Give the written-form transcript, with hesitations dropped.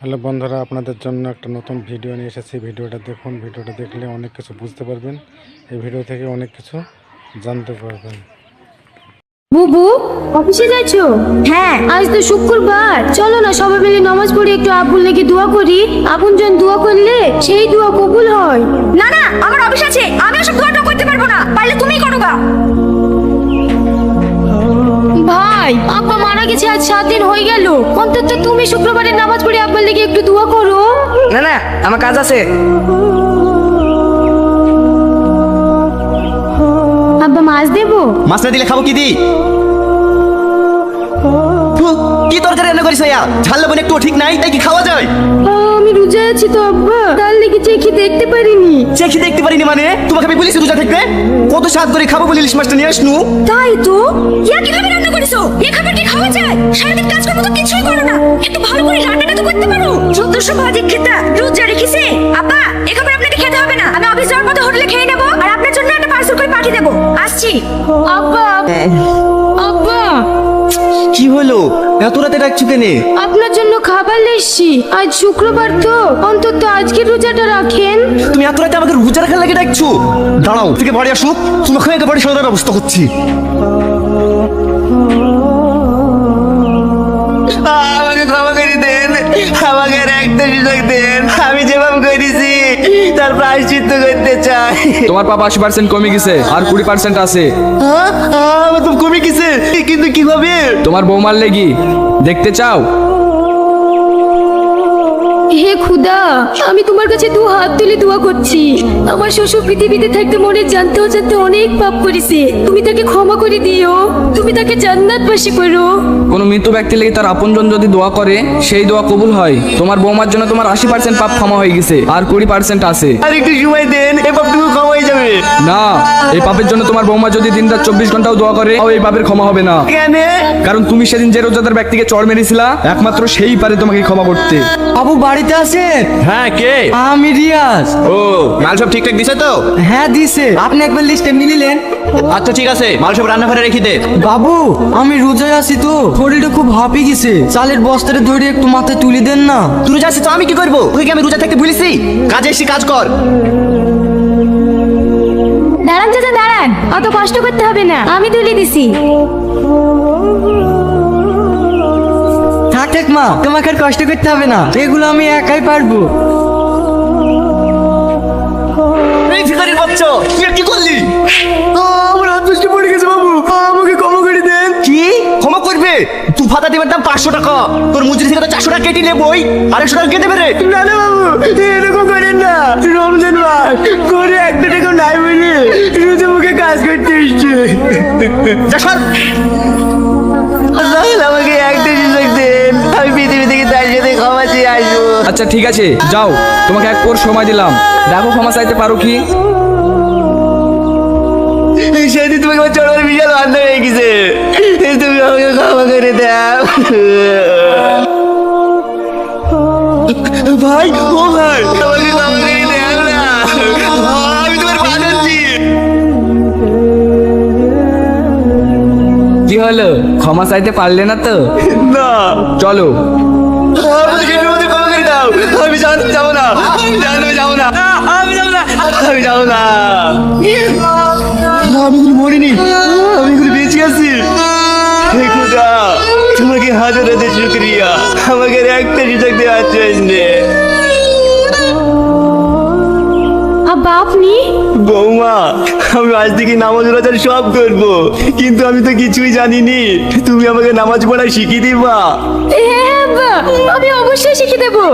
Hello বন্ধুরা, আপনাদের জন্য একটা নতুন ভিডিও নিয়ে এসেছি। ভিডিওটা দেখুন। ভিডিওটা দেখলে অনেক কিছু বুঝতে পারবেন। এই ভিডিও থেকে অনেক কিছু জানতে পারবেন। বুবু, অফিসে যাচ্ছো? হ্যাঁ, আজ তো শুক্রবার। চলো না সবাই মিলে নামাজ পড়ে একটু আব্বুর লেগে দোয়া করি। আপনজন দোয়া করলে সেই দোয়া কবুল হয়। না না, আমার অফিস আছে, আমি ওসব দোয়াটা করতে পারবো না। পারলে তুমিই করো গা। ভাই, আব্বা মারা গেছে আজ 7 দিন হয়ে গেল। অন্তত তুমি শুক্রবারে নামাজ পড়ে আব্বার লেগে একটু দোয়া করো। না না, আমার কাজ আছে। আব্বা মাছ দেবো? মাছ না দিলে খাবো কি দি? কি তরকারি রান্না করিস ভাইয়া? ঝাল লবণ একটু ঠিক নাই, তাই কি খাওয়া যায়? আমি রোজা আছি তো আব্বা, তার লেগে চেখে দেখতে পারিনি। চেখে দেখতে পারিনি মানে? তোমাকে আমি বলেছি রোজা থাকবে? কত স্বাদ করে খাবো বলে ইলিশ মাছটা নিয়ে আসনু। তাই তো, ইয়া কিভাবে রান্না করেছো? এই খাবার কি খাওয়া যায়? সারাদিন কাজ করবো তো কিছুই করো না, একটু ভালো করে রান্নাটা তো করতে পারো। 1400 ভাজি খেতা রোজা রেখেছে। আব্বা, এই খাবার আপনাকে খেতে হবে না, আমি অফিস যাওয়ার পথে হোটেলে খেয়ে নেবো, আর আপনার জন্য একটা পার্সেল করে পাঠিয়ে দেবো। আসছি। আব্বা, আব্বা, কি হলো? এত রাতে ডাকছো কেনে? আপনার জন্য খাবার লেসছি। আজ শুক্রবার তো, অন্তত আজকে রোজাটা রাখেন। তুমি এত রাতে আমাকে রোজা রাখার লাগে ডাকছো? দাঁড়াও, থেকে বাড়ি আসুক, তোমাকে একেবারে সরার ব্যবস্থা করছি। আমাকে ক্ষমা করে দেন, আমাকে একটা সুযোগ দেন। আমি যেভাবে করেছি তার প্রায়শ্চিত্ত করতে চাই। তোমার পাপ 80% কমে গেছে, আর 20% আছে। আমার তো কমে গেছে, কিন্তু কিভাবে? তোমার বৌমার লেগি দেখতে চাও? হে খুদা, আমি তোমার কাছে 2 হাত তুলে দোয়া করছি। আমার শ্বশুর পৃথিবীতে থাকতে মনে জানতে অনেক পাপ করেছে। তুমি তাকে ক্ষমা করে দিও, তুমি তাকে জান্নাতবাসী করো। কোনো মৃত ব্যক্তির লেগে তার আপনজন যদি দোয়া করে, সেই দোয়া কবুল হয়। তোমার বৌমার জন্য তোমার 80% পাপ ক্ষমা হয়ে গেছে, আর 20% আছে। আর একটু সময় দেন, এ পাপটুকু ক্ষমা হয়ে যাবে। না, এই পাপের জন্য তোমার বৌমা যদি দিন রাত 24 ঘন্টাও দোয়া করে, তাও এই পাপের ক্ষমা হবে না। কেন? কারণ তুমি সেদিন যে রোজাদার ব্যক্তিকে চড় মেরেছিলা, একমাত্র সেই পারে তোমাকে ক্ষমা করতে। আবু বাড়িতে আছেন? হ্যাঁ, কে? আমি রিয়াজ। ও, মাল সব ঠিকঠাক দিছে তো? হ্যাঁ দিছে, আপনি একবার লিস্টে মিলিলেন। আচ্ছা ঠিক আছে, মাল সব রান্নাঘরে রেখে দে। বাবু, আমি রোজায় আছি তো, শরীরটা খুব হাঁপি গেছে। চালের বস্তাটা ধরে একটু মাথায় তুলে দেন না। তুই রোজা আছিস তো আমি কি করবো? তুই কি আমি রোজা থাকতে বলেছি? কাজে এসে কাজ কর। দাঁড়ান চাচা দাঁড়ান, অত কষ্ট করতে হবে না, আমি তুলে দিছি। থাক থাক মা, তোমাকে আর কষ্ট করতে হবে না, এগুলো আমি একাই পারবো। এই ভিখারির বাচ্চা, তুই আর কি করলি? আমার হাত পিছনে পড়ে গেছে বাবু, আমাকে ক্ষমা করে দেন। কি ক্ষমা করবে? তুই ভাতা দেবার দাম 500 টাকা, তোর মজুরি থেকে তো 400 টাকা কেটে নেবই, 250 টাকা কেটে দেবে রে। না না বাবু, এরকম করেন না। রমজান মাস করে একটা টাকা নাই বলে রোজা মুখে কাজ করতে এসছে। যা সর। আমাকে একটা সুযোগ দেন, আমি পৃথিবী থেকে তার সাথে ক্ষমা চেয়ে আসবো। আচ্ছা ঠিক আছে, যাও, তোমাকে 1 কোর সময় দিলাম, দেখো ক্ষমা চাইতে পারো কি। সেদিন তোমাকে আমার চড়বার বিশাল বান্ধ হয়ে গেছে, তুমি আমাকে ক্ষমা করে দাও। ভাই, ও ভাই, আমাকে ক্ষমা করে দাও না, আমি তোমার পা ধরছি। কি হলো, ক্ষমা চাইতে পারলে না তো? না, চলো। আমাকে এর মধ্যে ক্ষমা করে দাও, আমি জানতে যাবো না, আমি জানতে যাবো না, আমি যাবো না, আমি যাবো না। আমি কোনো মরিনি, আমি কোনো বেঁচে আছি। হে খোদা, তোমাকে হাজার হাজার শুকরিয়া, আমাকে আর একটা সুযোগ দেওয়ার জন্য। আব্বা আপনি? বৌমা, আমি আজ থেকে নামাজ রোজা সব করবো, কিন্তু আমি তো কিছুই জানিনি। তুমি আমাকে নামাজ পড়া শিখিয়ে দিবা? হ্যাঁ আব্বা, আমি অবশ্যই শিখে দেবো।